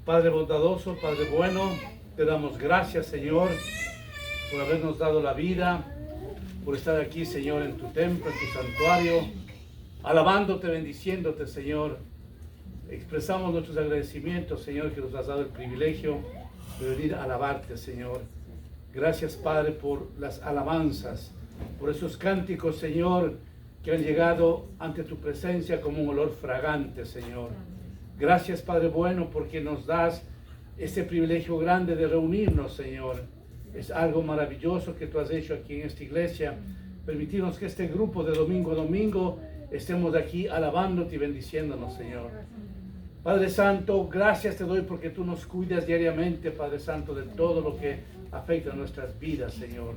Padre bondadoso, Padre bueno, te damos gracias, Señor, por habernos dado la vida, por estar aquí, Señor, en tu templo, en tu santuario, alabándote, bendiciéndote, Señor. Expresamos nuestros agradecimientos, Señor, que nos has dado el privilegio de venir a alabarte, Señor. Gracias, Padre, por las alabanzas, por esos cánticos, Señor, que han llegado ante tu presencia como un olor fragante, Señor. Gracias, Padre bueno, porque nos das este privilegio grande de reunirnos, Señor. Es algo maravilloso que tú has hecho aquí en esta iglesia. Permitirnos que este grupo de domingo a domingo estemos aquí alabándote y bendiciéndonos, Señor. Padre Santo, gracias te doy porque tú nos cuidas diariamente, Padre Santo, de todo lo que afecta a nuestras vidas, Señor.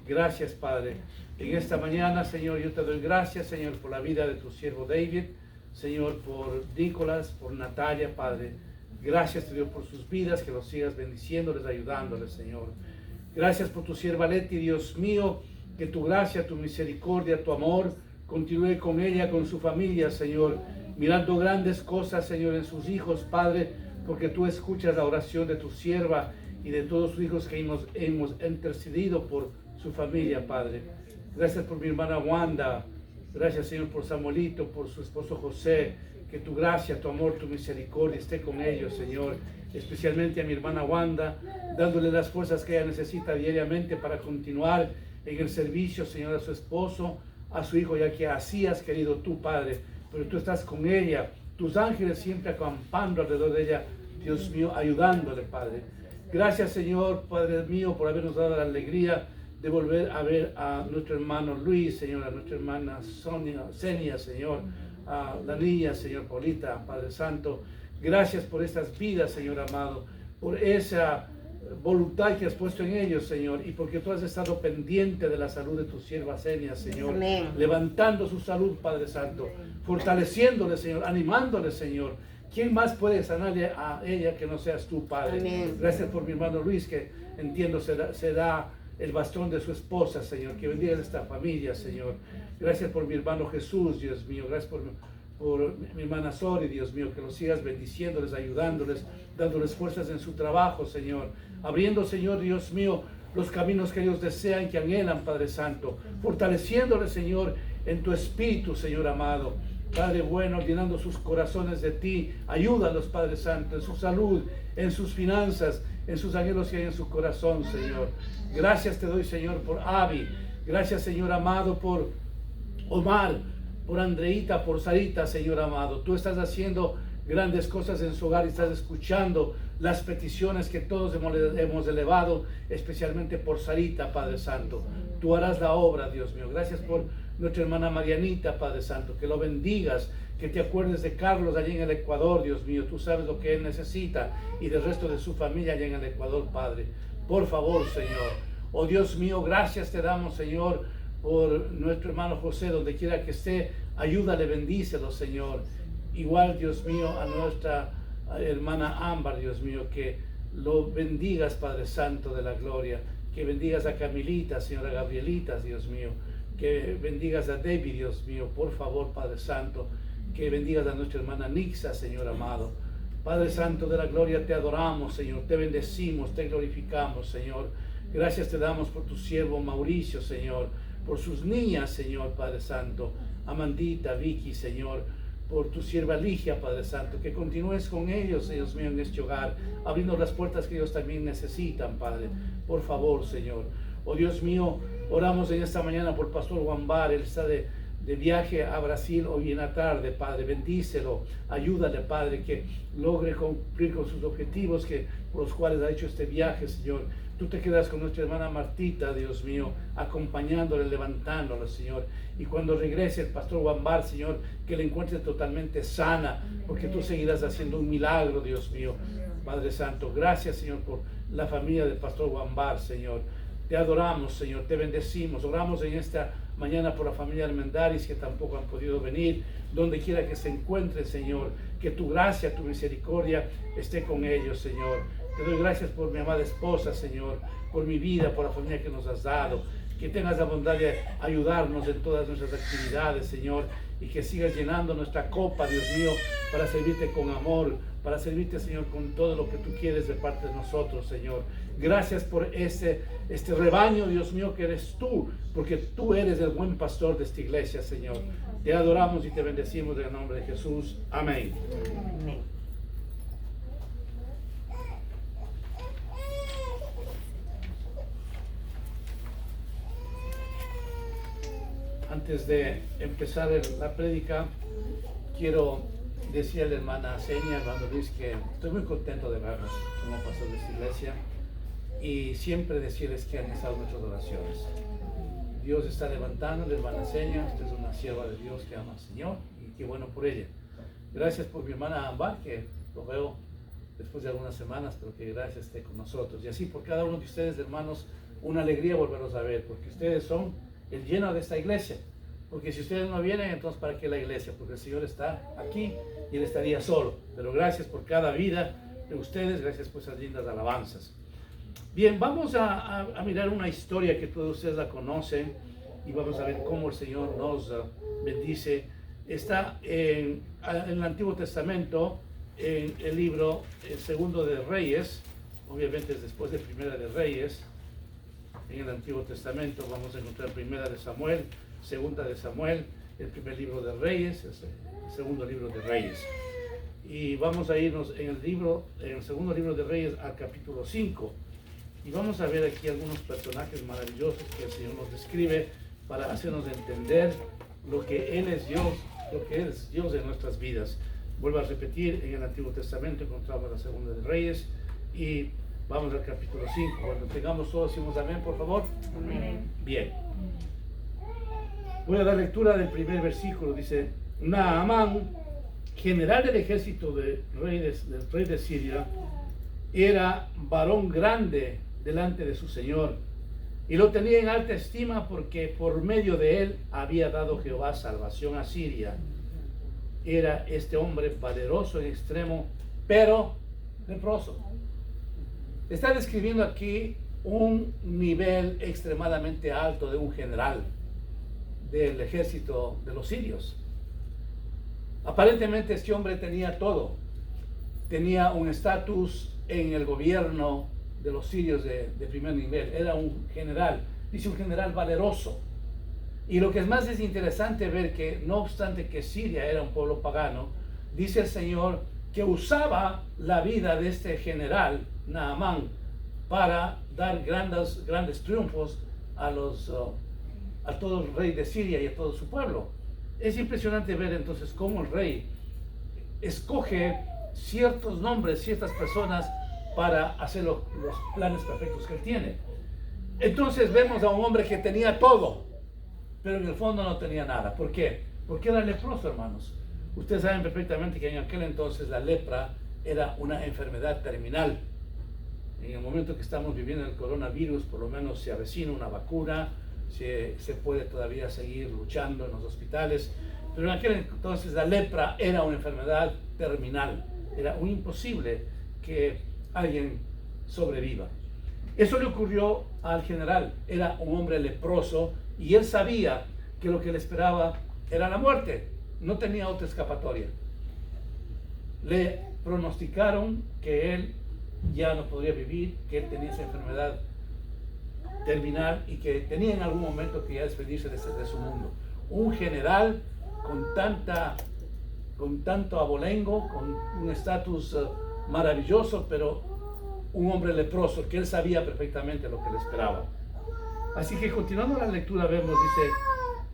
Gracias, Padre. En esta mañana, Señor, yo te doy gracias, Señor, por la vida de tu siervo David, Señor, por Nicolás, por Natalia, Padre. Gracias te doy por sus vidas, que los sigas bendiciéndoles, ayudándoles, Señor. Gracias por tu sierva Leti, Dios mío, que tu gracia, tu misericordia, tu amor continúe con ella, con su familia, Señor, mirando grandes cosas, Señor, en sus hijos, Padre, porque tú escuchas la oración de tu sierva y de todos sus hijos que hemos intercedido por su familia, Padre. Gracias por mi hermana Wanda. Gracias, Señor, por Samuelito, por su esposo José. Que tu gracia, tu amor, tu misericordia esté con ellos, Señor. Especialmente a mi hermana Wanda, dándole las fuerzas que ella necesita diariamente para continuar en el servicio, Señor, a su esposo, a su hijo, ya que así has querido tú, Padre. Pero tú estás con ella, tus ángeles siempre acampando alrededor de ella, Dios mío, ayudándole, Padre. Gracias, Señor, Padre mío, por habernos dado la alegría de volver a ver a nuestro hermano Luis, Señor, a nuestra hermana Senia, Señor, a la niña, Señor, Paulita, Padre Santo. Gracias por estas vidas, Señor amado, por esa voluntad que has puesto en ellos, Señor, y porque tú has estado pendiente de la salud de tu sierva Senia, Señor. Amén. Levantando su salud, Padre Santo, fortaleciéndole, Señor, animándole, Señor. ¿Quién más puede sanarle a ella que no seas tú, Padre? Amén. Gracias por mi hermano Luis, que entiendo se da el bastón de su esposa, Señor. Que bendiga a esta familia, Señor. Gracias por mi hermano Jesús, Dios mío. Gracias por mi hermana Sori, Dios mío. Que los sigas bendiciéndoles, ayudándoles, dándoles fuerzas en su trabajo, Señor. Abriendo, Señor, Dios mío, los caminos que ellos desean, que anhelan, Padre Santo. Fortaleciéndoles, Señor, en tu espíritu, Señor amado. Padre bueno, llenando sus corazones de ti. Ayúdalos, Padre Santo, en su salud, en sus finanzas, en sus anhelos que hay en su corazón, Señor. Gracias te doy, Señor, por Abby. Gracias, Señor amado, por Omar, por Andreita, por Sarita, Señor amado. Tú estás haciendo grandes cosas en su hogar y estás escuchando las peticiones que todos hemos elevado, especialmente por Sarita, Padre Santo. Tú harás la obra, Dios mío. Gracias por nuestra hermana Marianita, Padre Santo. Que lo bendigas, que te acuerdes de Carlos allí en el Ecuador, Dios mío. Tú sabes lo que él necesita y del resto de su familia allá en el Ecuador, Padre. Por favor, Señor. Oh Dios mío, gracias te damos, Señor, por nuestro hermano José, donde quiera que esté. Ayúdale, bendícelo, Señor. Igual, Dios mío, a nuestra hermana Ámbar, Dios mío, que lo bendigas, Padre Santo de la gloria. Que bendigas a Camilita, Señora Gabrielita, Dios mío. Que bendigas a David, Dios mío, por favor, Padre Santo. Que bendigas a nuestra hermana Nixa, Señor amado. Padre Santo de la gloria, te adoramos, Señor, te bendecimos, te glorificamos, Señor. Gracias te damos por tu siervo Mauricio, Señor, por sus niñas, Señor, Padre Santo, Amandita, Vicky, Señor, por tu sierva Ligia, Padre Santo, que continúes con ellos, Dios mío, en este hogar, abriendo las puertas que ellos también necesitan, Padre, por favor, Señor. Oh Dios mío, oramos en esta mañana por Pastor Juan Bar. Él está de viaje a Brasil hoy en la tarde, Padre. Bendícelo, ayúdale, Padre, que logre cumplir con sus objetivos por los cuales ha hecho este viaje, Señor. Tú te quedas con nuestra hermana Martita, Dios mío, acompañándole, levantándola, Señor. Y cuando regrese el Pastor Juan Bar, Señor, que le encuentre totalmente sana, porque tú seguirás haciendo un milagro, Dios mío. Padre Santo, gracias, Señor, por la familia del Pastor Juan Bar, Señor. Te adoramos, Señor, te bendecimos. Oramos en esta mañana por la familia Armendáriz, que tampoco han podido venir. Donde quiera que se encuentren, Señor, que tu gracia, tu misericordia esté con ellos, Señor. Te doy gracias por mi amada esposa, Señor, por mi vida, por la familia que nos has dado. Que tengas la bondad de ayudarnos en todas nuestras actividades, Señor. y que sigas llenando nuestra copa, Dios mío, para servirte con amor, para servirte, Señor, con todo lo que tú quieres de parte de nosotros, Señor. Gracias por este rebaño, Dios mío, que eres tú, porque tú eres el buen pastor de esta iglesia, Señor. Te adoramos y te bendecimos en el nombre de Jesús. Amén. Amén. Antes de empezar la prédica, quiero decirle a la hermana Seña, hermano Luis, que estoy muy contento de verlos como pastor de esta iglesia y siempre decirles que han estado nuestras oraciones. Dios está levantando a la hermana Seña, usted es una sierva de Dios que ama al Señor y qué bueno por ella. Gracias por mi hermana Ambar, que lo veo después de algunas semanas, pero que gracias esté con nosotros. Y así por cada uno de ustedes, hermanos, una alegría volverlos a ver, porque ustedes son el lleno de esta iglesia. Porque si ustedes no vienen, entonces ¿para qué la iglesia? Porque el Señor está aquí y Él estaría solo. Pero gracias por cada vida de ustedes, gracias por esas lindas alabanzas. Bien, vamos a mirar una historia que todos ustedes la conocen y vamos a ver cómo el Señor nos bendice. Está en el Antiguo Testamento, en el libro Segundo de Reyes, obviamente es después de Primera de Reyes. En el Antiguo Testamento vamos a encontrar Primera de Samuel, Segunda de Samuel, el primer libro de Reyes, el segundo libro de Reyes. Y vamos a irnos en el segundo libro de Reyes al capítulo 5. Y vamos a ver aquí algunos personajes maravillosos que el Señor nos describe para hacernos entender lo que Él es Dios, lo que es Dios en nuestras vidas. Vuelvo a repetir, en el Antiguo Testamento encontramos la Segunda de Reyes y vamos al capítulo 5. Cuando tengamos todos, decimos amén, por favor. Amén. Bien. Voy a dar lectura del primer versículo. Dice: Naamán, general del ejército del rey de Siria, era varón grande delante de su señor, y lo tenía en alta estima porque por medio de él había dado Jehová salvación a Siria. Era este hombre valeroso en extremo, pero leproso. Está describiendo aquí un nivel extremadamente alto de un general del ejército de los sirios. Aparentemente este hombre tenía todo. Tenía un estatus en el gobierno de los sirios de primer nivel. Era un general, dice un general valeroso. Y lo que es más es interesante ver que no obstante que Siria era un pueblo pagano, dice el Señor que usaba la vida de este general, Naamán, para dar grandes triunfos a todo el rey de Siria y a todo su pueblo. Es impresionante ver entonces cómo el rey escoge ciertos nombres, ciertas personas para hacer los planes perfectos que él tiene. Entonces vemos a un hombre que tenía todo, pero en el fondo no tenía nada. ¿Por qué? Porque era leproso, hermanos. Ustedes saben perfectamente que en aquel entonces la lepra era una enfermedad terminal. En el momento que estamos viviendo el coronavirus, por lo menos se avecina una vacuna, se puede todavía seguir luchando en los hospitales, pero en aquel entonces la lepra era una enfermedad terminal. Era muy imposible que alguien sobreviva. Eso le ocurrió al general. Era un hombre leproso y él sabía que lo que le esperaba era la muerte. No tenía otra escapatoria. Le pronosticaron que él ya no podría vivir, que él tenía esa enfermedad terminal y que tenía en algún momento que ya despedirse de su mundo. Un general con tanto abolengo, con un estatus maravilloso, pero un hombre leproso que él sabía perfectamente lo que le esperaba. Así que continuando la lectura vemos, dice: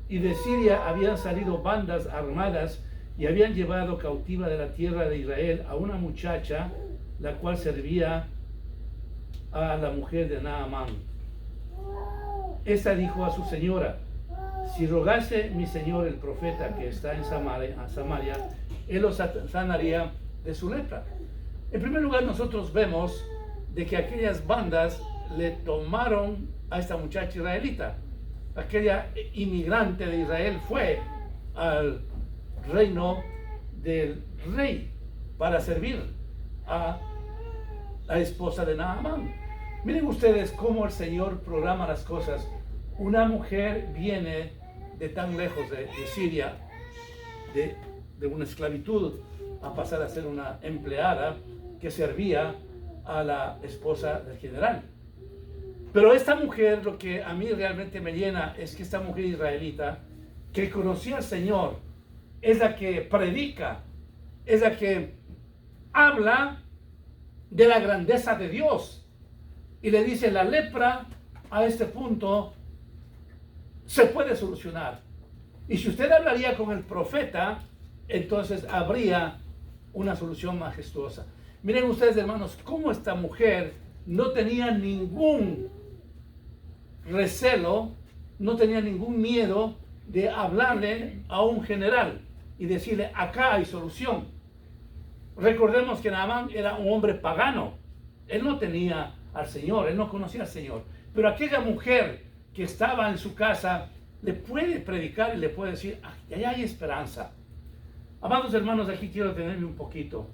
y de Siria habían salido bandas armadas y habían llevado cautiva de la tierra de Israel a una muchacha, la cual servía a la mujer de Naamán. Esta dijo a su señora: si rogase mi señor el profeta que está en Samaria, él los sanaría de su lepra. En primer lugar, nosotros vemos de que aquellas bandas le tomaron a esta muchacha israelita. Aquella inmigrante de Israel fue al reino del rey para servir a la esposa de Naamán. Miren ustedes cómo el Señor programa las cosas. Una mujer viene de tan lejos de Siria de una esclavitud a pasar a ser una empleada que servía a la esposa del general. Pero esta mujer, lo que a mí realmente me llena es que esta mujer israelita que conocía al Señor es la que predica, es la que habla de la grandeza de Dios y le dice: la lepra a este punto se puede solucionar. Y si usted hablaría con el profeta, entonces habría una solución majestuosa. Miren ustedes, hermanos, cómo esta mujer no tenía ningún recelo, no tenía ningún miedo de hablarle a un general y decirle: acá hay solución. Recordemos que Naamán era un hombre pagano. Él no tenía al Señor, él no conocía al Señor. Pero aquella mujer que estaba en su casa le puede predicar y le puede decir: allá hay esperanza. Amados hermanos, aquí quiero detenerme un poquito.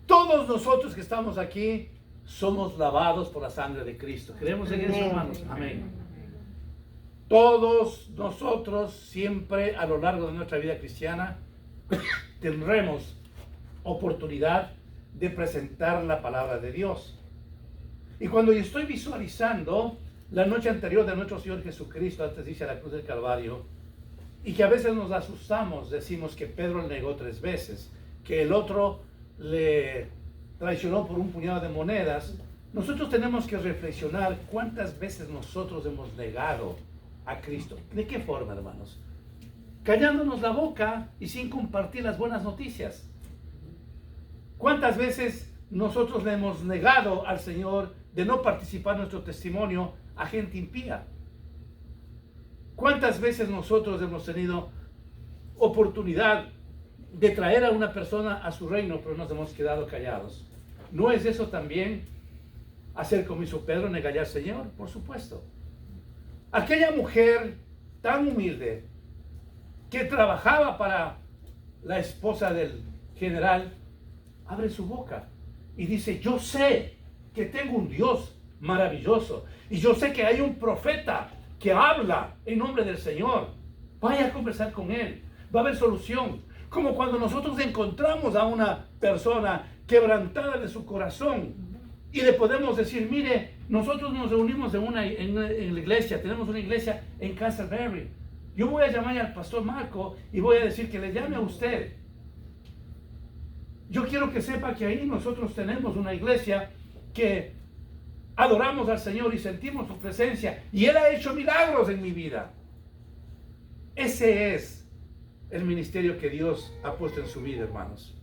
Todos nosotros que estamos aquí somos lavados por la sangre de Cristo. ¿Creemos en eso, hermanos? Amén. Todos nosotros siempre a lo largo de nuestra vida cristiana tendremos oportunidad de presentar la palabra de Dios. Y cuando yo estoy visualizando la noche anterior de nuestro Señor Jesucristo antes de irse a la cruz del Calvario, y que a veces nos asustamos, decimos que Pedro le negó 3 veces, que el otro le traicionó por un puñado de monedas, nosotros tenemos que reflexionar cuántas veces nosotros hemos negado a Cristo. ¿De qué forma, hermanos? Callándonos la boca y sin compartir las buenas noticias. ¿Cuántas veces nosotros le hemos negado al Señor de no participar en nuestro testimonio a gente impía? ¿Cuántas veces nosotros hemos tenido oportunidad de traer a una persona a su reino, pero nos hemos quedado callados? ¿No es eso también hacer como hizo Pedro, negar al Señor? Por supuesto. Aquella mujer tan humilde que trabajaba para la esposa del general abre su boca y dice: yo sé que tengo un Dios maravilloso y yo sé que hay un profeta que habla en nombre del Señor. Vaya a conversar con él, va a haber solución. Como cuando nosotros encontramos a una persona quebrantada de su corazón y le podemos decir: mire, nosotros nos reunimos en la iglesia, tenemos una iglesia en Castleberry. Yo voy a llamar al pastor Marco y voy a decir que le llame a usted. Yo quiero que sepa que ahí nosotros tenemos una iglesia que adoramos al Señor y sentimos su presencia y Él ha hecho milagros en mi vida. Ese es el ministerio que Dios ha puesto en su vida, hermanos.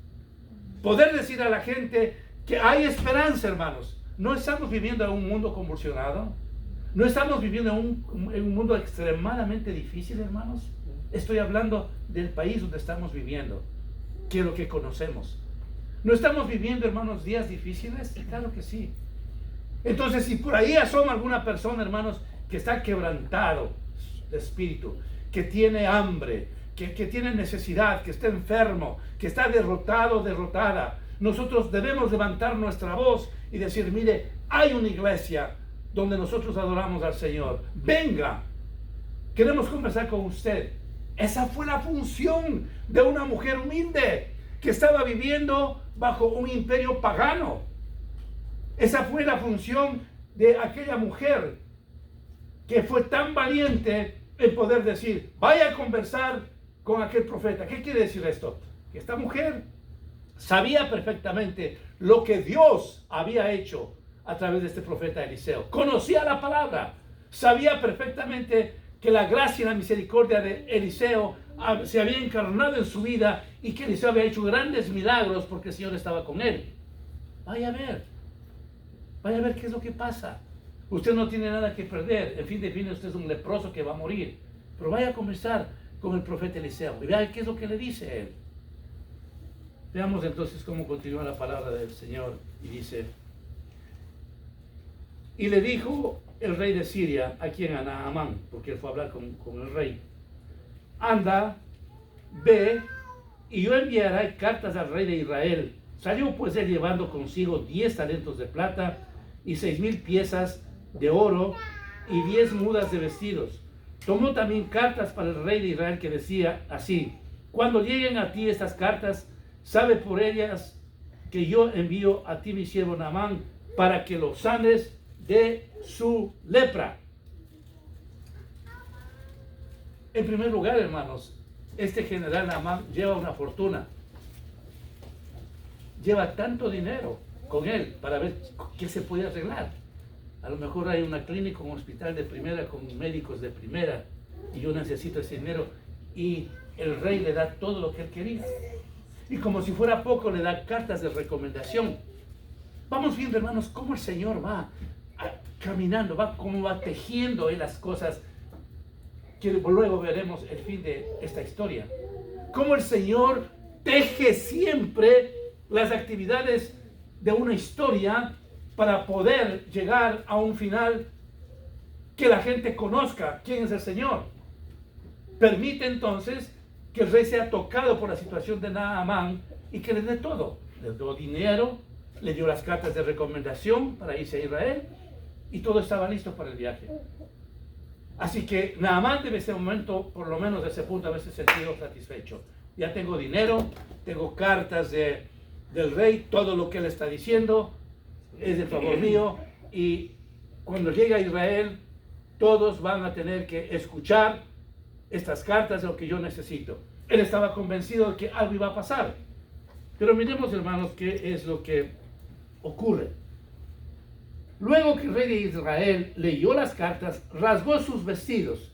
Poder decir a la gente que hay esperanza, hermanos. No estamos viviendo en un mundo convulsionado. No estamos viviendo en un mundo extremadamente difícil, hermanos. Estoy hablando del país donde estamos viviendo, que es lo que conocemos. ¿No estamos viviendo, hermanos, días difíciles? Claro que sí. Entonces, si por ahí asoma alguna persona, hermanos, que está quebrantado de espíritu, que tiene hambre, que tiene necesidad, que está enfermo, que está derrotado, derrotada, nosotros debemos levantar nuestra voz y decir: mire, hay una iglesia donde nosotros adoramos al Señor. Venga, queremos conversar con usted. Esa fue la función de una mujer humilde que estaba viviendo bajo un imperio pagano. Esa fue la función de aquella mujer que fue tan valiente en poder decir: vaya a conversar con aquel profeta. ¿Qué quiere decir esto? Que esta mujer sabía perfectamente lo que Dios había hecho a través de este profeta Eliseo. Conocía la palabra, sabía perfectamente que la gracia y la misericordia de Eliseo se había encarnado en su vida y que Eliseo había hecho grandes milagros porque el Señor estaba con él. Vaya a ver qué es lo que pasa. Usted no tiene nada que perder. En fin de fin, usted es un leproso que va a morir. Pero vaya a conversar con el profeta Eliseo y vea qué es lo que le dice él. Veamos entonces cómo continúa la palabra del Señor. Y dice: y le dijo el rey de Siria, a quien, a Naamán, porque él fue a hablar con el rey: anda, ve, y yo enviaré cartas al rey de Israel. Salió pues él llevando consigo 10 talentos de plata y 6,000 piezas de oro y 10 mudas de vestidos. Tomó también cartas para el rey de Israel que decía así: Cuando lleguen a ti estas cartas, sabe por ellas que yo envío a ti mi siervo Naamán para que lo sanes de su lepra. En primer lugar, hermanos, este general Naamán lleva una fortuna. Lleva tanto dinero con él para ver qué se puede arreglar. A lo mejor hay una clínica, un hospital de primera con médicos de primera y yo necesito ese dinero, y el rey le da todo lo que él quería. Y como si fuera poco, le da cartas de recomendación. Vamos viendo, hermanos, cómo el Señor va caminando, cómo va tejiendo en las cosas, que luego veremos el fin de esta historia. Cómo el Señor teje siempre las actividades de una historia para poder llegar a un final que la gente conozca quién es el Señor. Permite entonces que el rey sea tocado por la situación de Naamán y que le dé todo. Le dio dinero, le dio las cartas de recomendación para irse a Israel y todo estaba listo para el viaje. Así que Naamán desde ese momento, por lo menos desde ese punto, haberse sentido satisfecho. Ya tengo dinero, tengo cartas del rey, todo lo que él está diciendo es de favor mío, y cuando llegue a Israel todos van a tener que escuchar estas cartas de lo que yo necesito. Él estaba convencido de que algo iba a pasar. Pero miremos, hermanos, qué es lo que ocurre. Luego que el rey de Israel leyó las cartas, rasgó sus vestidos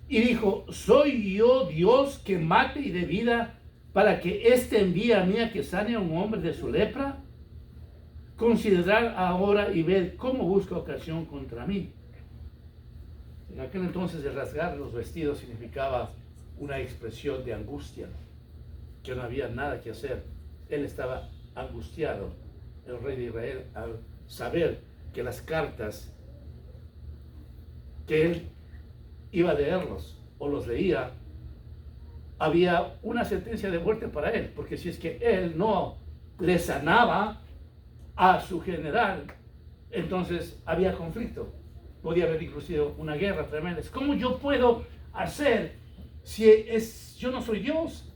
y dijo: ¿soy yo Dios que mate y dé vida para que éste envíe a mí a que sane a un hombre de su lepra? Considerad ahora y ved cómo busca ocasión contra mí. En aquel entonces el rasgar los vestidos significaba una expresión de angustia, que no había nada que hacer. Él estaba angustiado, el rey de Israel, al saber que las cartas que él iba a leerlos o los leía, había una sentencia de muerte para él, porque si es que él no le sanaba a su general, entonces había conflicto. Podía haber inclusive una guerra tremenda. ¿Cómo yo puedo hacer si yo no soy Dios?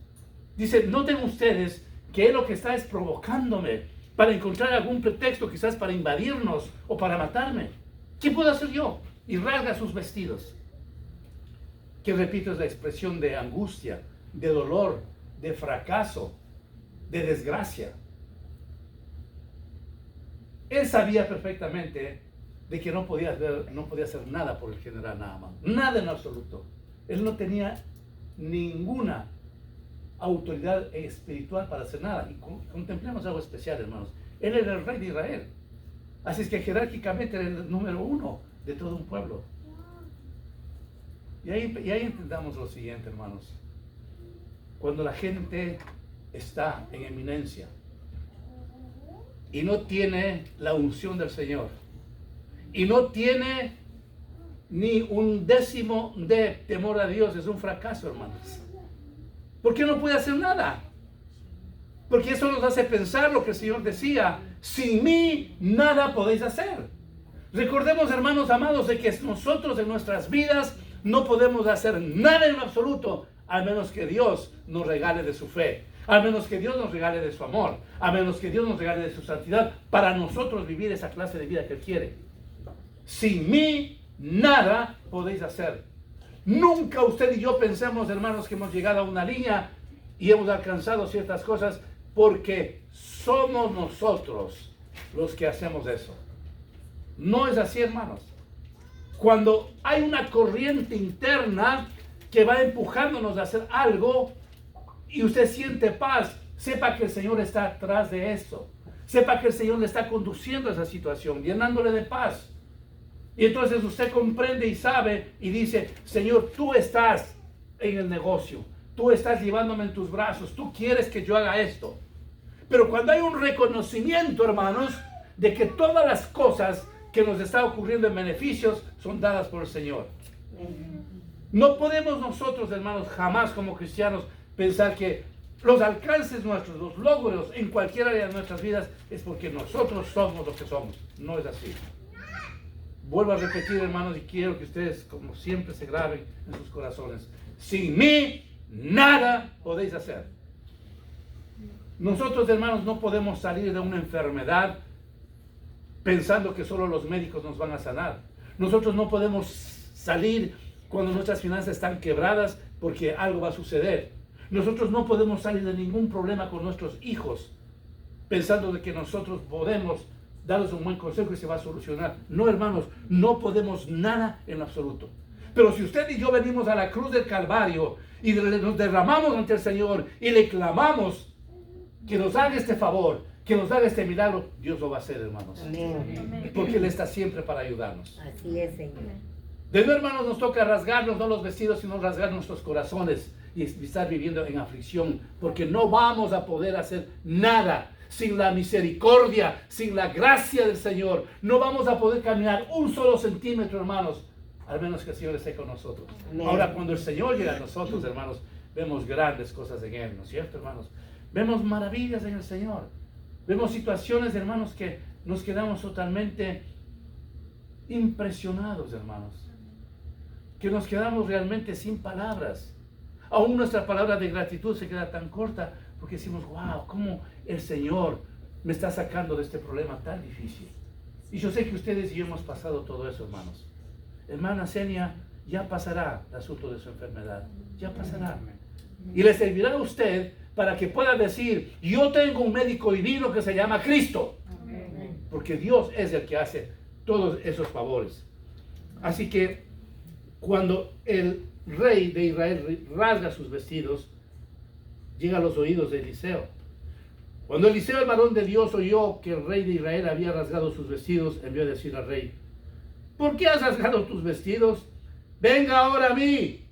Dice, noten ustedes que él lo que está es provocándome para encontrar algún pretexto, quizás para invadirnos o para matarme. ¿Qué puedo hacer yo? Y rasga sus vestidos. Que repito, es la expresión de angustia, de dolor, de fracaso, de desgracia. Él sabía perfectamente de que no podía hacer nada por el general Naamán, nada en absoluto. Él no tenía ninguna autoridad espiritual para hacer nada. Y contemplemos algo especial, hermanos. Él era el rey de Israel. Así es que jerárquicamente era el número uno de todo un pueblo. Y ahí entendamos lo siguiente, hermanos. Cuando la gente está en eminencia y no tiene la unción del Señor, y no tiene ni un décimo de temor a Dios, es un fracaso, hermanos. ¿Por qué no puede hacer nada? Porque eso nos hace pensar lo que el Señor decía: sin mí nada podéis hacer. Recordemos, hermanos amados, de que nosotros en nuestras vidas no podemos hacer nada en lo absoluto, a menos que Dios nos regale de su fe, a menos que Dios nos regale de su amor, a menos que Dios nos regale de su santidad, para nosotros vivir esa clase de vida que Él quiere. Sin mí nada podéis hacer. Nunca usted y yo pensemos, hermanos, que hemos llegado a una línea y hemos alcanzado ciertas cosas porque somos nosotros los que hacemos eso. No es así, hermanos. Cuando hay una corriente interna que va empujándonos a hacer algo y usted siente paz, sepa que el Señor está atrás de eso. Sepa que el Señor le está conduciendo a esa situación, llenándole de paz. Y entonces usted comprende y sabe y dice: Señor, tú estás en el negocio, tú estás llevándome en tus brazos, tú quieres que yo haga esto. Pero cuando hay un reconocimiento, hermanos, de que todas las cosas que nos están ocurriendo en beneficios son dadas por el Señor. No podemos nosotros, hermanos, jamás como cristianos pensar que los alcances nuestros, los logros en cualquier área de nuestras vidas es porque nosotros somos lo que somos. No es así. Vuelvo a repetir, hermanos, y quiero que ustedes, como siempre, se graben en sus corazones: sin mí nada podéis hacer. Nosotros, hermanos, no podemos salir de una enfermedad pensando que solo los médicos nos van a sanar. Nosotros no podemos salir cuando nuestras finanzas están quebradas porque algo va a suceder. Nosotros no podemos salir de ningún problema con nuestros hijos pensando de que nosotros podemos darles un buen consejo y se va a solucionar. No, hermanos, no podemos nada en absoluto. Pero si usted y yo venimos a la cruz del Calvario y nos derramamos ante el Señor y le clamamos que nos haga este favor, que nos haga este milagro, Dios lo va a hacer, hermanos. Amén. Porque Él está siempre para ayudarnos. Así es, Señor. De nuevo, hermanos, nos toca rasgarnos no los vestidos, sino rasgar nuestros corazones y estar viviendo en aflicción, porque no vamos a poder hacer nada sin la misericordia, sin la gracia del Señor. No vamos a poder caminar un solo centímetro, hermanos, al menos que el Señor esté con nosotros. Amén. Ahora, cuando el Señor llega a nosotros, hermanos, vemos grandes cosas en Él, ¿no es cierto, hermanos? Vemos maravillas en el Señor. Vemos situaciones, hermanos, que nos quedamos totalmente impresionados, hermanos. Que nos quedamos realmente sin palabras. Aún nuestra palabra de gratitud se queda tan corta porque decimos, wow, cómo el Señor me está sacando de este problema tan difícil. Y yo sé que ustedes y yo hemos pasado todo eso, hermanos. Hermana Senia, ya pasará el asunto de su enfermedad. Ya pasará. Y le servirá a usted para que pueda decir, yo tengo un médico divino que se llama Cristo. Porque Dios es el que hace todos esos favores. Así que cuando el rey de Israel rasga sus vestidos, llega a los oídos de Eliseo. Cuando Eliseo, el varón de Dios, oyó que el rey de Israel había rasgado sus vestidos, envió a decir al rey, ¿por qué has rasgado tus vestidos? Venga ahora a mí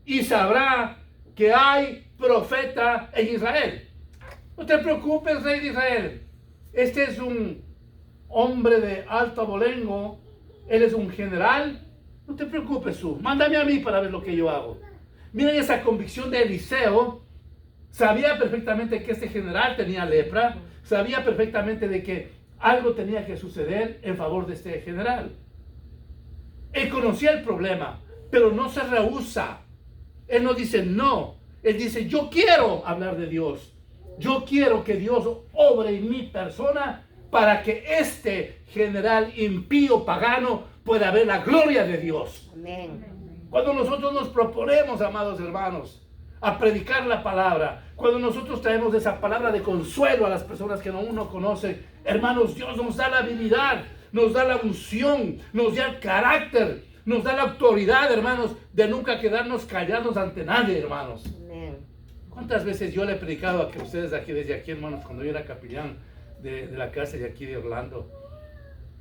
y sabrá que hay profeta en Israel. No te preocupes, rey de Israel. Este es un hombre de alto abolengo. Él es un general. No te preocupes tú. Mándame a mí para ver lo que yo hago. Miren esa convicción de Eliseo. Sabía perfectamente que este general tenía lepra. Sabía perfectamente de que algo tenía que suceder en favor de este general. Él conocía el problema, pero no se rehúsa. Él no dice no. Él dice, yo quiero hablar de Dios. Yo quiero que Dios obre en mi persona para que este general impío pagano pueda ver la gloria de Dios. Amén. Cuando nosotros nos proponemos, amados hermanos, a predicar la palabra, cuando nosotros traemos esa palabra de consuelo a las personas que aún no conocen, hermanos, Dios nos da la habilidad, nos da la unción, nos da el carácter, nos da la autoridad, hermanos, de nunca quedarnos callados ante nadie, hermanos. Amén. ¿Cuántas veces yo le he predicado a que ustedes aquí, desde aquí, hermanos, cuando yo era capellán de la cárcel de aquí de Orlando,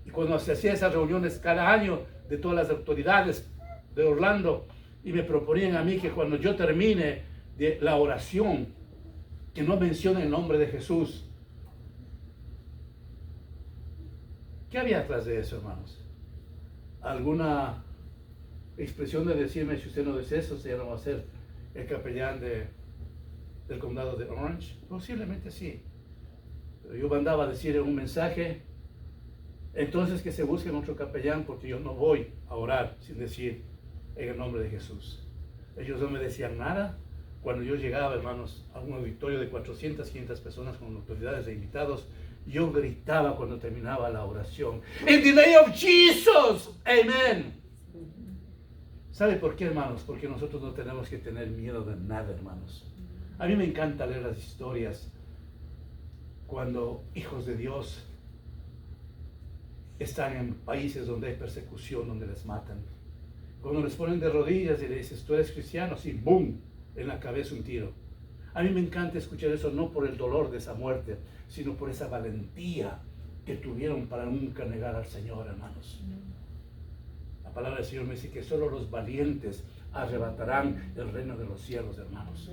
y cuando se hacía esas reuniones cada año de todas las autoridades de Orlando, y me proponían a mí que cuando yo termine de la oración, que no mencione el nombre de Jesús. ¿Qué había atrás de eso, hermanos? ¿Alguna expresión de decirme, si usted no dice eso, usted ya no va a ser el capellán del condado de Orange? Posiblemente sí. Pero yo mandaba a decir un mensaje, entonces que se busque otro capellán, porque yo no voy a orar sin decir en el nombre de Jesús. Ellos no me decían nada. Cuando yo llegaba, hermanos, a un auditorio de 400, 500 personas con autoridades e invitados, yo gritaba cuando terminaba la oración, "In the name of Jesus, amen." ¿Sabe por qué, hermanos? Porque nosotros no tenemos que tener miedo de nada, hermanos. A mí me encanta leer las historias cuando hijos de Dios están en países donde hay persecución, donde les matan. Cuando les ponen de rodillas y le dices, tú eres cristiano, sí, boom, en la cabeza un tiro. A mí me encanta escuchar eso, no por el dolor de esa muerte, sino por esa valentía que tuvieron para nunca negar al Señor, hermanos. La palabra del Señor me dice que solo los valientes arrebatarán el reino de los cielos, hermanos.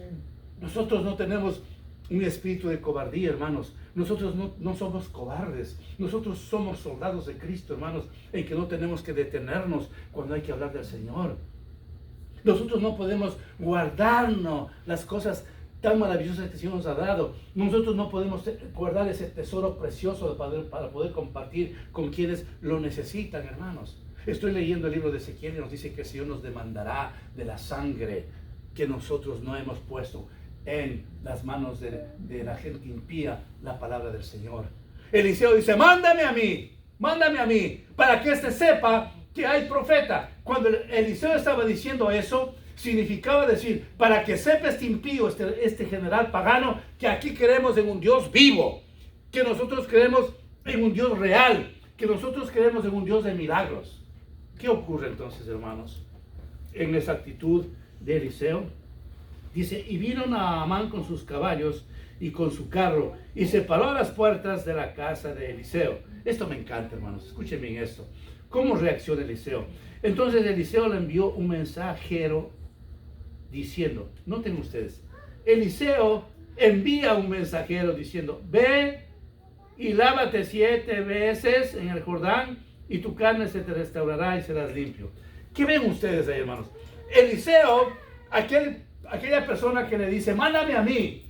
Nosotros no tenemos un espíritu de cobardía, hermanos. Nosotros no somos cobardes. Nosotros somos soldados de Cristo, hermanos, en que no tenemos que detenernos cuando hay que hablar del Señor. Nosotros no podemos guardarnos las cosas tan maravillosas que el Señor nos ha dado. Nosotros no podemos guardar ese tesoro precioso para poder compartir con quienes lo necesitan, hermanos. Estoy leyendo el libro de Ezequiel y nos dice que el Señor nos demandará de la sangre que nosotros no hemos puesto en las manos de la gente impía la palabra del Señor. Eliseo dice, mándame a mí, para que éste sepa que hay profeta. Cuando Eliseo estaba diciendo eso, significaba decir, para que sepa este impío, este general pagano, que aquí creemos en un Dios vivo, que nosotros creemos en un Dios real, que nosotros creemos en un Dios de milagros. ¿Qué ocurre entonces, hermanos, en esa actitud de Eliseo? Dice, y vino Naamán con sus caballos y con su carro, y se paró a las puertas de la casa de Eliseo. Esto me encanta, hermanos, escuchen bien esto. ¿Cómo reacciona Eliseo? Entonces Eliseo le envió un mensajero diciendo, noten ustedes, Eliseo envía un mensajero diciendo, ve y lávate 7 veces en el Jordán, y tu carne se te restaurará y serás limpio. ¿Qué ven ustedes ahí, hermanos? Eliseo, aquella persona que le dice, mándame a mí,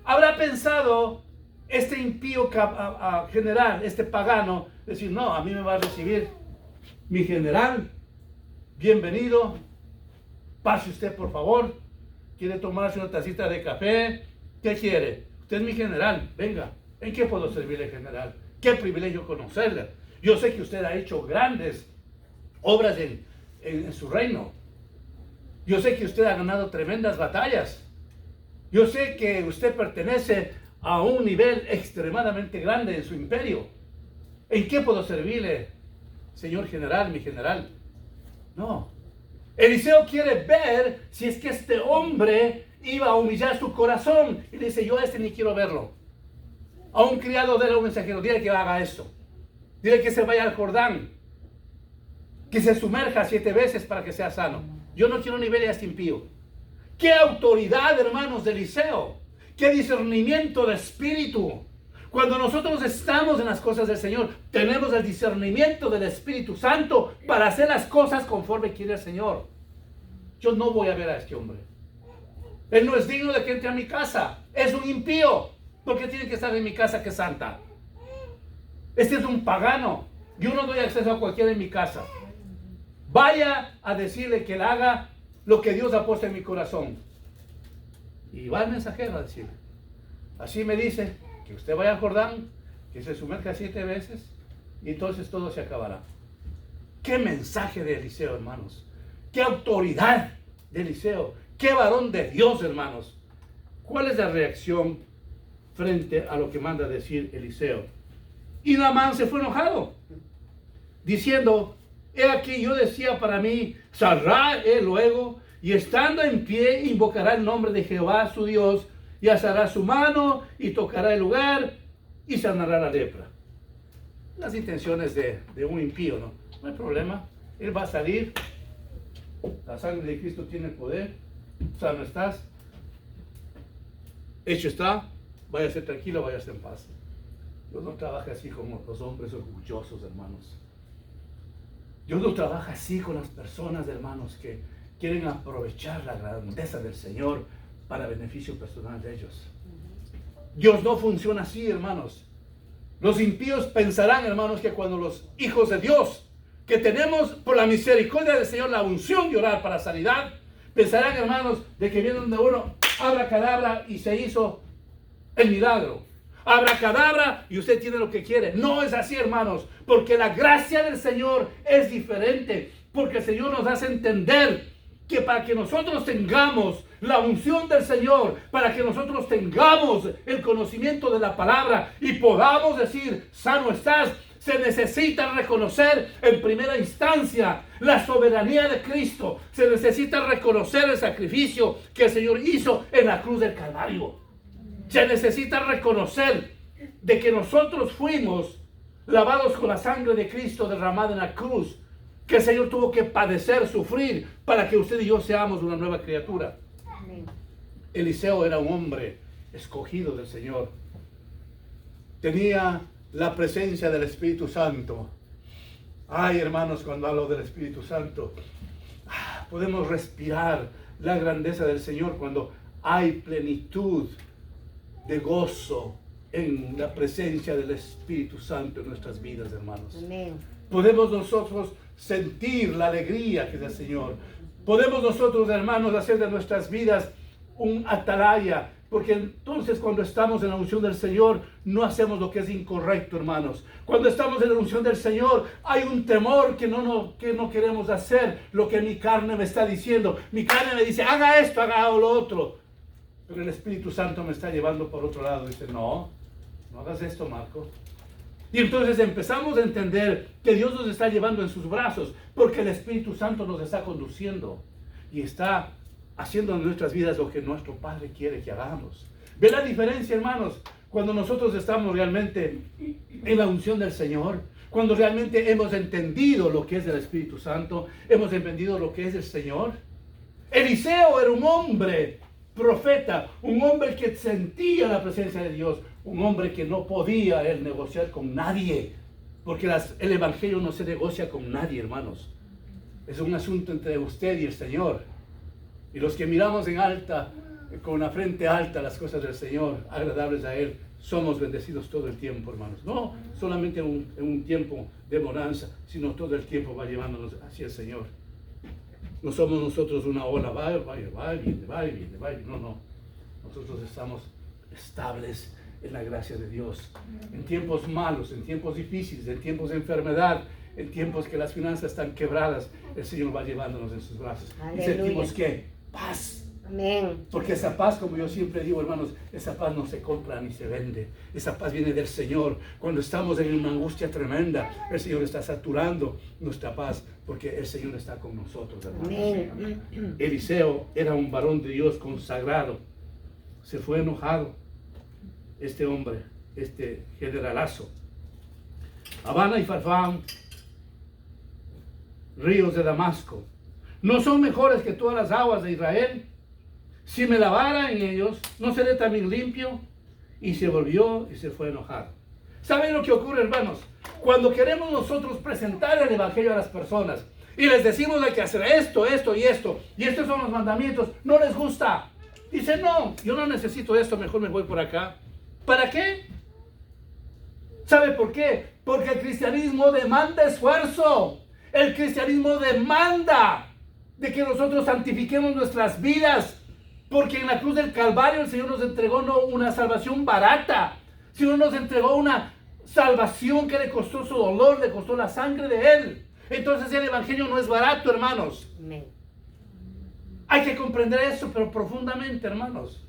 habrá pensado este impío general, este pagano, decir, no, a mí me va a recibir mi general, bienvenido, pase usted por favor, quiere tomarse una tacita de café, ¿qué quiere? Usted es mi general, venga, ¿en qué puedo servirle, general? Qué privilegio conocerle. Yo sé que usted ha hecho grandes obras en su reino. Yo sé que usted ha ganado tremendas batallas. Yo sé que usted pertenece a un nivel extremadamente grande en su imperio. ¿En qué puedo servirle, señor general, mi general? No. Eliseo quiere ver si es que este hombre iba a humillar su corazón. Y dice, yo a este ni quiero verlo. A un criado de un mensajero, dile que haga esto. Dile que se vaya al Jordán. Que se sumerja 7 veces para que sea sano. Yo no quiero ni ver a este impío. ¡Qué autoridad, hermanos, de Eliseo! ¡Qué discernimiento de espíritu! Cuando nosotros estamos en las cosas del Señor, tenemos el discernimiento del Espíritu Santo para hacer las cosas conforme quiere el Señor. Yo no voy a ver a este hombre. Él no es digno de que entre a mi casa. Es un impío. ¿Por qué tiene que estar en mi casa que es santa? Este es un pagano. Yo no doy acceso a cualquiera en mi casa. Vaya a decirle que él haga lo que Dios ha puesto en mi corazón. Y va el mensajero a decirle, así me dice, que usted vaya al Jordán, que se sumerja 7 veces, y entonces todo se acabará. ¡Qué mensaje de Eliseo, hermanos! ¡Qué autoridad de Eliseo! ¡Qué varón de Dios, hermanos! ¿Cuál es la reacción frente a lo que manda decir Eliseo? Y Naamán se fue enojado, diciendo, he aquí yo decía para mí, saldrá él luego, y estando en pie invocará el nombre de Jehová su Dios, y alzará su mano y tocará el lugar y sanará la lepra. Las intenciones de un impío, ¿no? No hay problema, él va a salir, la sangre de Cristo tiene poder, sano estás, hecho está, váyase tranquilo, váyase en paz. Dios no trabaja así como los hombres orgullosos, hermanos. Dios no trabaja así con las personas, hermanos, que quieren aprovechar la grandeza del Señor para beneficio personal de ellos. Dios no funciona así, hermanos. Los impíos pensarán, hermanos, que cuando los hijos de Dios, que tenemos por la misericordia del Señor la unción de orar para sanidad, pensarán, hermanos, de que viene donde uno, abracadabra, y se hizo el milagro. Abracadabra y usted tiene lo que quiere. No es así, hermanos, porque la gracia del Señor es diferente, porque el Señor nos hace entender que para que nosotros tengamos la unción del Señor, para que nosotros tengamos el conocimiento de la palabra y podamos decir, sano estás, se necesita reconocer en primera instancia la soberanía de Cristo. Se necesita reconocer el sacrificio que el Señor hizo en la cruz del Calvario. Se necesita reconocer de que nosotros fuimos lavados con la sangre de Cristo derramada en la cruz, que el Señor tuvo que padecer, sufrir, para que usted y yo seamos una nueva criatura. Amén. Eliseo era un hombre escogido del Señor. Tenía la presencia del Espíritu Santo. Ay, hermanos, cuando hablo del Espíritu Santo, podemos respirar la grandeza del Señor cuando hay plenitud de gozo en la presencia del Espíritu Santo en nuestras vidas, hermanos. Amén. Podemos nosotros sentir la alegría que es del Señor. Podemos nosotros, hermanos, hacer de nuestras vidas un atalaya, porque entonces cuando estamos en la unción del Señor no hacemos lo que es incorrecto, hermanos. Cuando estamos en la unción del Señor hay un temor que no queremos hacer lo que mi carne me está diciendo. Mi carne me dice, haga esto, haga lo otro. Pero el Espíritu Santo me está llevando por otro lado. Dice, no hagas esto, Marco. Y entonces empezamos a entender que Dios nos está llevando en sus brazos, porque el Espíritu Santo nos está conduciendo y está haciendo en nuestras vidas lo que nuestro Padre quiere que hagamos. ¿Ve la diferencia, hermanos? Cuando nosotros estamos realmente en la unción del Señor, cuando realmente hemos entendido lo que es el Espíritu Santo, hemos entendido lo que es el Señor. Eliseo era un hombre profeta, un hombre que sentía la presencia de Dios, un hombre que no podía él negociar con nadie, porque el Evangelio no se negocia con nadie, hermanos. Es un asunto entre usted y el Señor. Y los que miramos en alta, con la frente alta, las cosas del Señor, agradables a Él, somos bendecidos todo el tiempo, hermanos. No solamente en un tiempo de bonanza, sino todo el tiempo va llevándonos hacia el Señor. No somos nosotros una ola, va, viene. No. Nosotros estamos estables en la gracia de Dios. En tiempos malos, en tiempos difíciles, en tiempos de enfermedad, en tiempos que las finanzas están quebradas, el Señor va llevándonos en sus brazos. Aleluya. Y sentimos ¿qué? Paz. Amén. Porque esa paz, como yo siempre digo, hermanos, esa paz no se compra ni se vende. Esa paz viene del Señor. Cuando estamos en una angustia tremenda, el Señor está saturando nuestra paz, porque el Señor está con nosotros, hermanos. Amén. Eliseo era un varón de Dios consagrado. Se fue enojado este hombre, este generalazo. Abana y Farfán, ríos de Damasco, ¿no son mejores que todas las aguas de Israel? Si me lavara en ellos, ¿no seré también limpio? Y se volvió y se fue enojado. ¿Saben lo que ocurre, hermanos? Cuando queremos nosotros presentar el Evangelio a las personas y les decimos hay que hacer esto y estos son los mandamientos, no les gusta. Dicen, no, yo no necesito esto, mejor me voy por acá. ¿Para qué? ¿Sabe por qué? Porque el cristianismo demanda esfuerzo. El cristianismo demanda de que nosotros santifiquemos nuestras vidas. Porque en la cruz del Calvario el Señor nos entregó no una salvación barata, sino nos entregó una salvación que le costó su dolor, le costó la sangre de Él. Entonces el Evangelio no es barato, hermanos. Amén. Hay que comprender eso, pero profundamente, hermanos.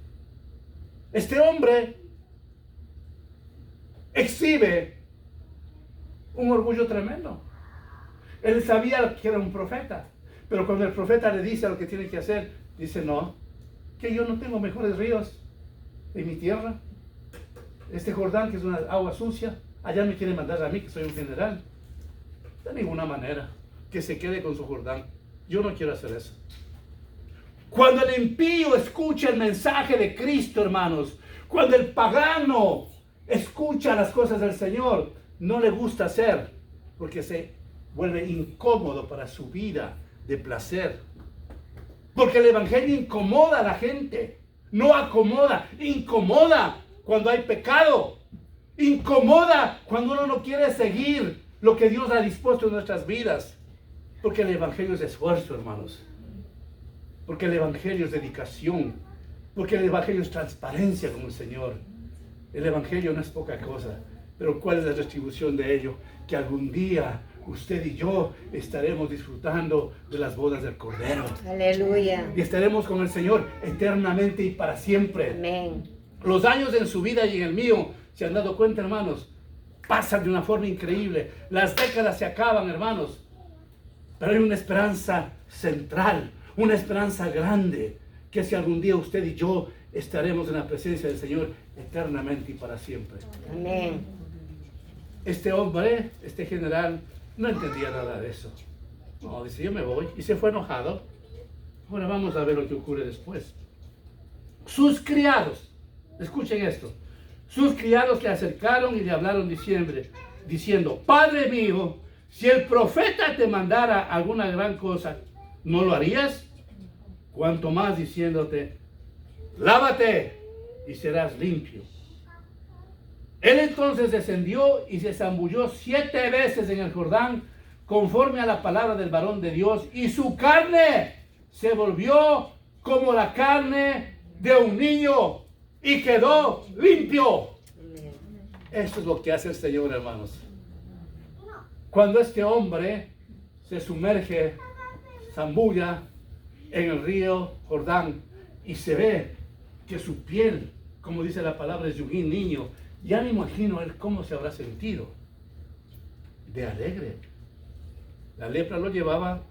Este hombre exhibe un orgullo tremendo. Él sabía que era un profeta, pero cuando el profeta le dice lo que tiene que hacer, dice, no, que yo no tengo mejores ríos en mi tierra. Este Jordán, que es una agua sucia, allá me quiere mandar a mí, que soy un general. De ninguna manera, que se quede con su Jordán. Yo no quiero hacer eso. Cuando el impío escucha el mensaje de Cristo, hermanos, cuando el pagano escucha las cosas del Señor, no le gusta hacer, porque se vuelve incómodo para su vida de placer. Porque el Evangelio incomoda a la gente, no acomoda, incomoda cuando hay pecado, incomoda cuando uno no quiere seguir lo que Dios ha dispuesto en nuestras vidas. Porque el Evangelio es esfuerzo, hermanos. Porque el Evangelio es dedicación. Porque el Evangelio es transparencia con el Señor. El Evangelio no es poca cosa. Pero ¿cuál es la retribución de ello? Que algún día usted y yo estaremos disfrutando de las bodas del Cordero. Aleluya. Y estaremos con el Señor eternamente y para siempre. Amén. Los años en su vida y en el mío, ¿se han dado cuenta, hermanos? Pasan de una forma increíble. Las décadas se acaban, hermanos. Pero hay una esperanza central, una esperanza grande, que si algún día usted y yo estaremos en la presencia del Señor eternamente y para siempre. Amén. Este hombre, este general, no entendía nada de eso. No, dice, yo me voy. Y se fue enojado. Ahora vamos a ver lo que ocurre después. Sus criados, escuchen esto. Sus criados le acercaron y le hablaron diciendo, Padre mío, si el profeta te mandara alguna gran cosa, ¿no lo harías? Cuanto más diciéndote, lávate y serás limpio. Él entonces descendió y se zambulló 7 veces en el Jordán, conforme a la palabra del varón de Dios, y su carne se volvió como la carne de un niño y quedó limpio. Amén. Eso es lo que hace el Señor, hermanos. Cuando este hombre se sumerge, zambulla en el río Jordán y se ve que su piel, como dice la palabra, es de un niño, ya me imagino él cómo se habrá sentido. De alegre. La lepra lo llevaba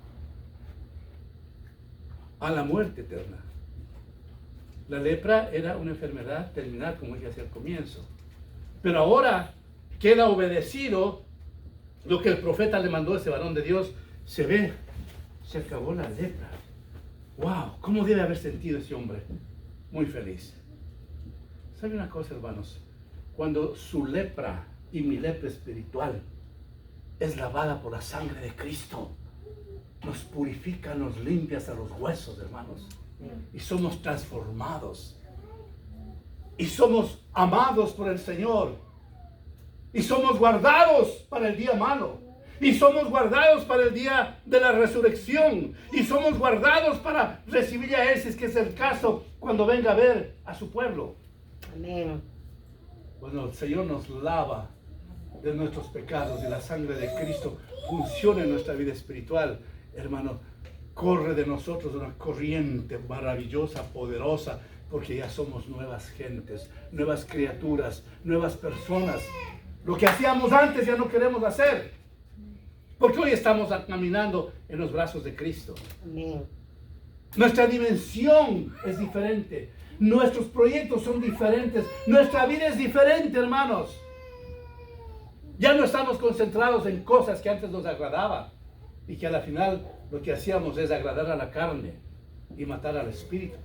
a la muerte eterna. La lepra era una enfermedad terminal, como dije hacia el comienzo. Pero ahora que él ha obedecido lo que el profeta le mandó a ese varón de Dios, se ve, se acabó la lepra. ¡Wow! ¿Cómo debe haber sentido ese hombre? Muy feliz. ¿Sabe una cosa, hermanos? Cuando su lepra y mi lepra espiritual es lavada por la sangre de Cristo, nos purifica, nos limpia hasta los huesos, hermanos. Y somos transformados. Y somos amados por el Señor. Y somos guardados para el día malo. Y somos guardados para el día de la resurrección. Y somos guardados para recibir a Él, si es que es el caso, cuando venga a ver a su pueblo. Amén. Bueno, el Señor nos lava de nuestros pecados y la sangre de Cristo funciona en nuestra vida espiritual. Hermano, corre de nosotros una corriente maravillosa, poderosa, porque ya somos nuevas gentes, nuevas criaturas, nuevas personas. Lo que hacíamos antes ya no queremos hacer, porque hoy estamos caminando en los brazos de Cristo. Amén. Nuestra dimensión es diferente, nuestros proyectos son diferentes, nuestra vida es diferente, hermanos. Ya no estamos concentrados en cosas que antes nos agradaban y que a la final lo que hacíamos es agradar a la carne y matar al espíritu.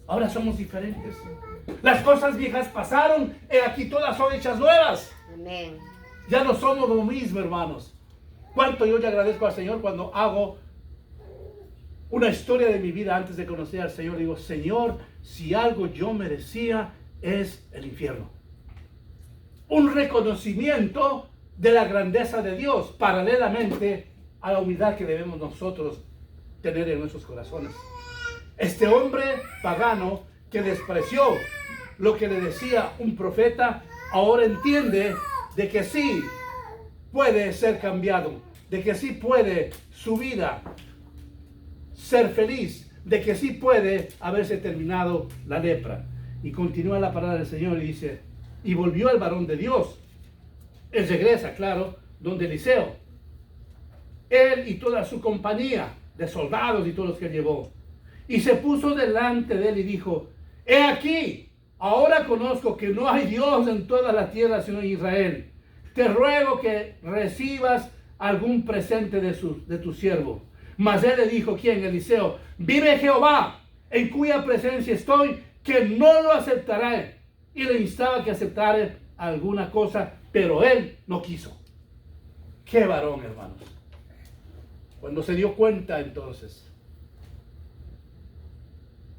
Ahora somos diferentes. Las cosas viejas pasaron y aquí todas son hechas nuevas. Amén. Ya no somos lo mismo, hermanos. Cuánto yo le agradezco al Señor cuando hago una historia de mi vida antes de conocer al Señor. Digo, Señor, si algo yo merecía es el infierno. Un reconocimiento de la grandeza de Dios paralelamente a la humildad que debemos nosotros tener en nuestros corazones. Este hombre pagano que despreció lo que le decía un profeta, ahora entiende de que sí puede ser cambiado, de que sí puede su vida ser feliz, de que sí puede haberse terminado la lepra. Y continúa la palabra del Señor y dice, y volvió el varón de Dios. Él regresa, claro, donde Eliseo. Él y toda su compañía de soldados y todos los que llevó. Y se puso delante de él y dijo, he aquí, ahora conozco que no hay Dios en toda la tierra sino en Israel. Te ruego que recibas algún presente de tu siervo. Mas él le dijo, ¿quién? Eliseo, vive Jehová, en cuya presencia estoy, que no lo aceptará. Y le instaba que aceptara alguna cosa, pero él no quiso. Qué varón, hermanos. Cuando se dio cuenta entonces,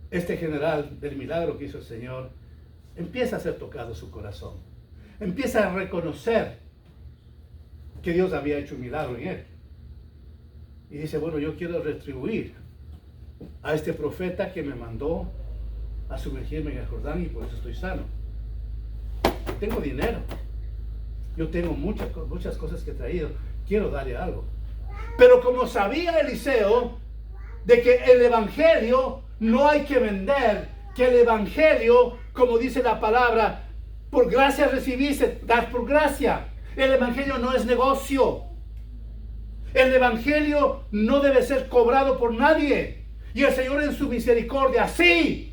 este general del milagro que hizo el Señor, empieza a ser tocado su corazón. Empieza a reconocer que Dios había hecho un milagro en él. Y dice, bueno, yo quiero retribuir a este profeta que me mandó a sumergirme en el Jordán y por eso estoy sano. Tengo dinero. Yo tengo muchas cosas que he traído. Quiero darle algo. Pero como sabía Eliseo de que el evangelio no hay que vender, que el evangelio, como dice la palabra, por gracia recibiste, dar por gracia. El evangelio no es negocio. El evangelio no debe ser cobrado por nadie. Y el Señor en su misericordia, sí,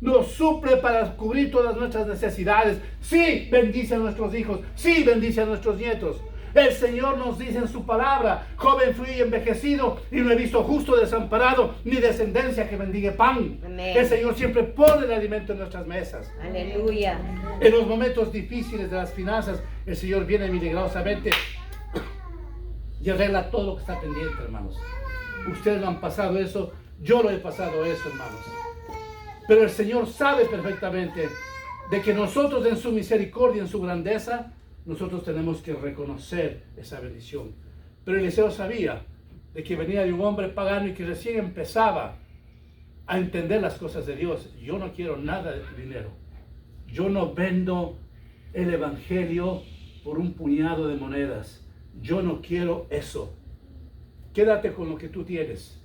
nos suple para cubrir todas nuestras necesidades. Sí, bendice a nuestros hijos. Sí, bendice a nuestros nietos. El Señor nos dice en su palabra, joven fui envejecido y no he visto justo desamparado, ni descendencia que bendiga pan. Amén. El Señor siempre pone el alimento en nuestras mesas. Aleluya. En los momentos difíciles de las finanzas, el Señor viene milagrosamente y arregla todo lo que está pendiente, hermanos. Ustedes no han pasado eso, yo lo he pasado eso, hermanos. Pero el Señor sabe perfectamente de que nosotros en su misericordia, en su grandeza, nosotros tenemos que reconocer esa bendición. Pero Eliseo sabía de que venía de un hombre pagano y que recién empezaba a entender las cosas de Dios. Yo no quiero nada de tu dinero. Yo no vendo el evangelio por un puñado de monedas. Yo no quiero eso. Quédate con lo que tú tienes.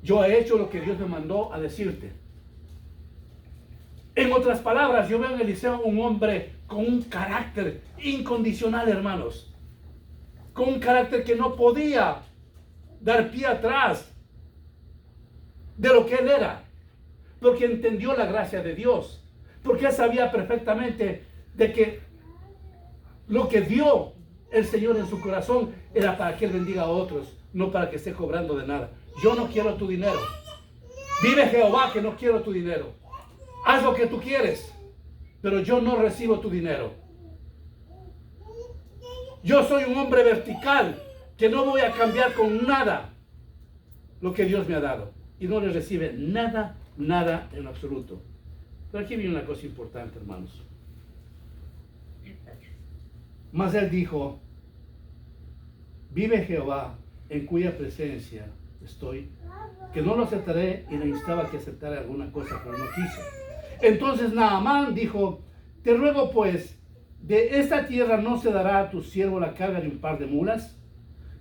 Yo he hecho lo que Dios me mandó a decirte. En otras palabras, yo veo en Eliseo un hombre con un carácter incondicional, hermanos. Con un carácter que no podía dar pie atrás de lo que él era. Porque entendió la gracia de Dios. Porque él sabía perfectamente de que lo que dio el Señor en su corazón era para que él bendiga a otros, no para que esté cobrando de nada. Yo no quiero tu dinero. Vive Jehová que no quiero tu dinero. Haz lo que tú quieres, pero yo no recibo tu dinero. Yo soy un hombre vertical que no voy a cambiar con nada lo que Dios me ha dado. Y no le recibe nada, nada en absoluto. Pero aquí viene una cosa importante, hermanos. Mas él dijo, vive Jehová en cuya presencia estoy, que no lo aceptaré, y le instaba que aceptara alguna cosa, pero no quiso. Entonces Naamán dijo, te ruego pues, de esta tierra no se dará a tu siervo la carga de un par de mulas,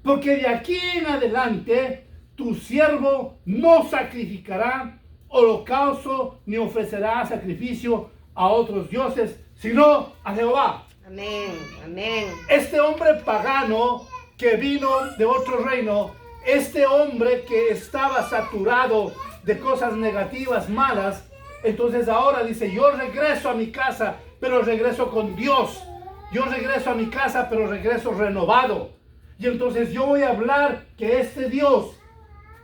porque de aquí en adelante tu siervo no sacrificará holocausto ni ofrecerá sacrificio a otros dioses, sino a Jehová. Amén, amén. Este hombre pagano que vino de otro reino, este hombre que estaba saturado de cosas negativas, malas, entonces ahora dice, yo regreso a mi casa, pero regreso con Dios. Yo regreso a mi casa, pero regreso renovado. Y entonces yo voy a hablar que este Dios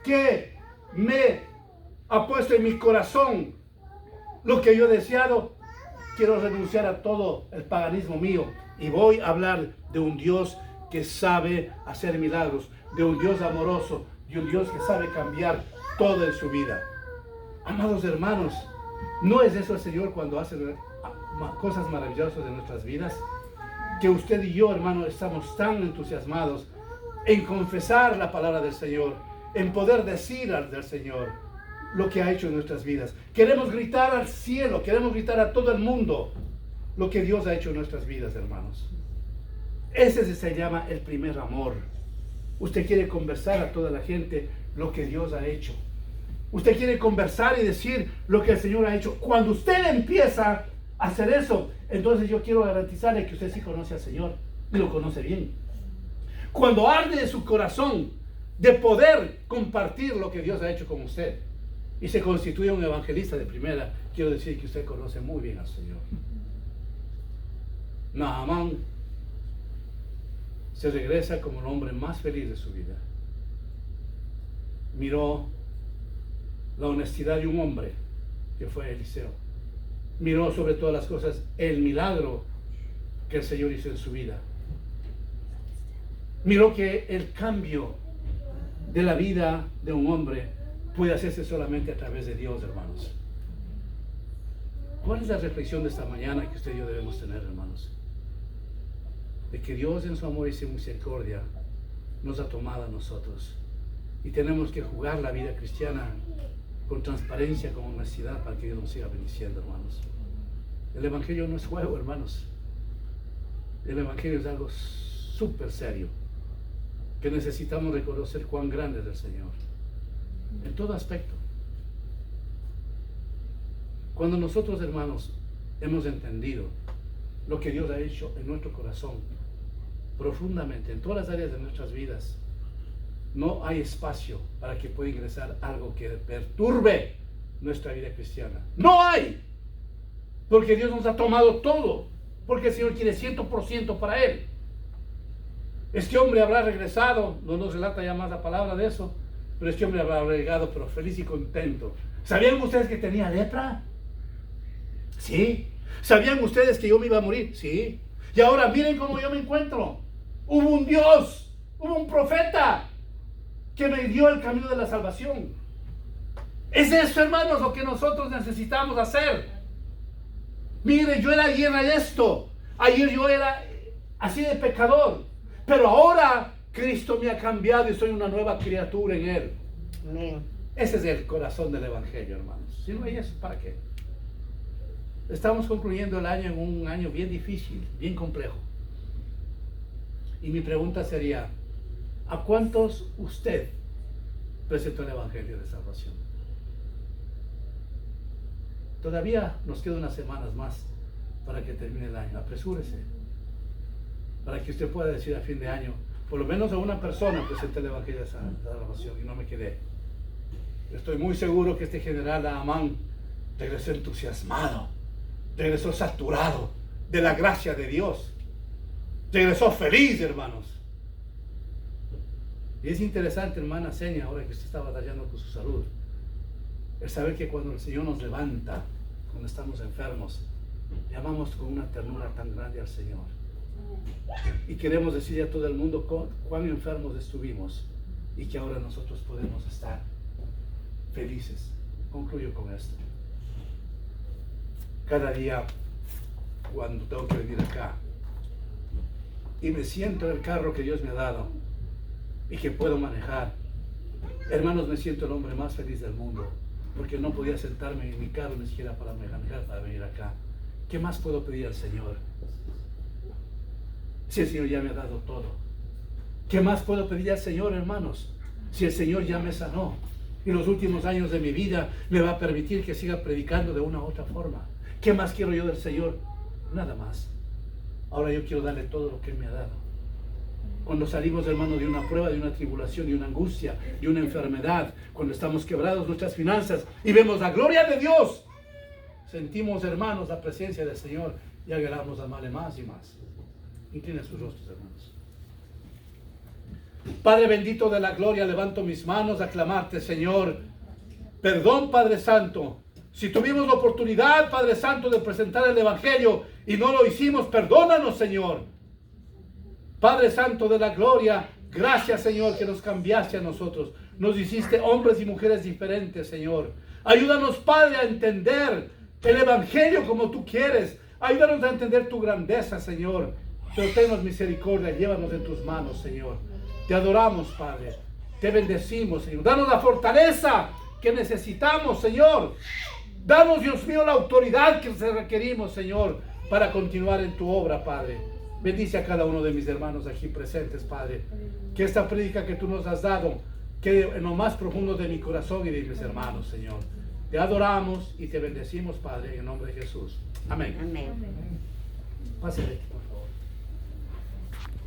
que me ha puesto en mi corazón lo que yo he deseado, quiero renunciar a todo el paganismo mío y voy a hablar de un Dios que sabe hacer milagros, de un Dios amoroso, de un Dios que sabe cambiar todo en su vida. Amados hermanos, ¿no es eso el Señor cuando hace cosas maravillosas en nuestras vidas? Que usted y yo, hermano, estamos tan entusiasmados en confesar la palabra del Señor, en poder decir del Señor lo que ha hecho en nuestras vidas. Queremos gritar al cielo, queremos gritar a todo el mundo lo que Dios ha hecho en nuestras vidas, hermanos. Ese se llama el primer amor. Usted quiere conversar a toda la gente lo que Dios ha hecho. Usted quiere conversar y decir lo que el Señor ha hecho. Cuando usted empieza a hacer eso, entonces yo quiero garantizarle que usted sí conoce al Señor y lo conoce bien. Cuando arde de su corazón de poder compartir lo que Dios ha hecho con usted y se constituye un evangelista de primera, quiero decir que usted conoce muy bien al Señor. Naamán se regresa como el hombre más feliz de su vida. Miró la honestidad de un hombre que fue Eliseo. Miró sobre todas las cosas el milagro que el Señor hizo en su vida. Miró que el cambio de la vida de un hombre puede hacerse solamente a través de Dios, hermanos. ¿Cuál es la reflexión de esta mañana que usted y yo debemos tener, hermanos? De que Dios en su amor y su misericordia nos ha tomado a nosotros y tenemos que jugar la vida cristiana con transparencia, con honestidad, para que Dios nos siga bendiciendo, hermanos. El Evangelio no es juego, hermanos. El Evangelio es algo súper serio, que necesitamos reconocer cuán grande es el Señor, en todo aspecto. Cuando nosotros, hermanos, hemos entendido lo que Dios ha hecho en nuestro corazón, profundamente, en todas las áreas de nuestras vidas, no hay espacio para que pueda ingresar algo que perturbe nuestra vida cristiana. ¡No hay! Porque Dios nos ha tomado todo, porque el Señor quiere 100% para Él. Este hombre habrá regresado, no nos relata ya más la palabra de eso, pero este hombre habrá regresado, pero feliz y contento. ¿Sabían ustedes que tenía lepra? Sí. ¿Sabían ustedes que yo me iba a morir? Sí. Y ahora miren cómo yo me encuentro. Hubo un Dios, hubo un profeta que me dio el camino de la salvación. Es eso, hermanos, lo que nosotros necesitamos hacer. Mire, yo ayer era esto. Ayer yo era así de pecador. Pero ahora Cristo me ha cambiado y soy una nueva criatura en Él. Amén. Ese es el corazón del Evangelio, hermanos. Si no hay eso, ¿para qué? Estamos concluyendo el año en un año bien difícil, bien complejo. Y mi pregunta sería, ¿a cuántos usted presentó el Evangelio de salvación? Todavía nos quedan unas semanas más para que termine el año. Apresúrese, para que usted pueda decir a fin de año, por lo menos a una persona presenté el Evangelio de salvación y no me quedé. Estoy muy seguro que este general Amán regresó entusiasmado, regresó saturado de la gracia de Dios, regresó feliz, hermanos. Y es interesante, hermana Seña, ahora que usted está batallando con su salud, el saber que cuando el Señor nos levanta, cuando estamos enfermos, le amamos con una ternura tan grande al Señor. Y queremos decirle a todo el mundo cuán enfermos estuvimos y que ahora nosotros podemos estar felices. Concluyo con esto. Cada día, cuando tengo que venir acá y me siento en el carro que Dios me ha dado y que puedo manejar, hermanos, me siento el hombre más feliz del mundo, porque no podía sentarme en mi carro ni siquiera para manejar, para venir acá. ¿Qué más puedo pedir al Señor? Si el Señor ya me ha dado todo. ¿Qué más puedo pedir al Señor, hermanos? Si el Señor ya me sanó y los últimos años de mi vida me va a permitir que siga predicando de una u otra forma. ¿Qué más quiero yo del Señor? Nada más. Ahora yo quiero darle todo lo que Él me ha dado. Cuando salimos, hermano, de una prueba, de una tribulación, de una angustia, de una enfermedad, cuando estamos quebrados nuestras finanzas y vemos la gloria de Dios, sentimos, hermanos, la presencia del Señor y agarramos a amarle más y más. Inclinen sus rostros, hermanos. Padre bendito de la gloria, levanto mis manos a clamarte, Señor. Perdón, Padre Santo. Si tuvimos la oportunidad, Padre Santo, de presentar el Evangelio y no lo hicimos, perdónanos, Señor. Padre Santo de la gloria, gracias, Señor, que nos cambiaste a nosotros. Nos hiciste hombres y mujeres diferentes, Señor. Ayúdanos, Padre, a entender el Evangelio como tú quieres. Ayúdanos a entender tu grandeza, Señor. Pero tennos misericordia, llévanos en tus manos, Señor. Te adoramos, Padre. Te bendecimos, Señor. Danos la fortaleza que necesitamos, Señor. Danos, Dios mío, la autoridad que requerimos, Señor, para continuar en tu obra, Padre. Bendice a cada uno de mis hermanos aquí presentes, Padre. Que esta prédica que tú nos has dado quede en lo más profundo de mi corazón y de mis hermanos, Señor. Te adoramos y te bendecimos, Padre, en el nombre de Jesús. Amén. Amén. Pásale.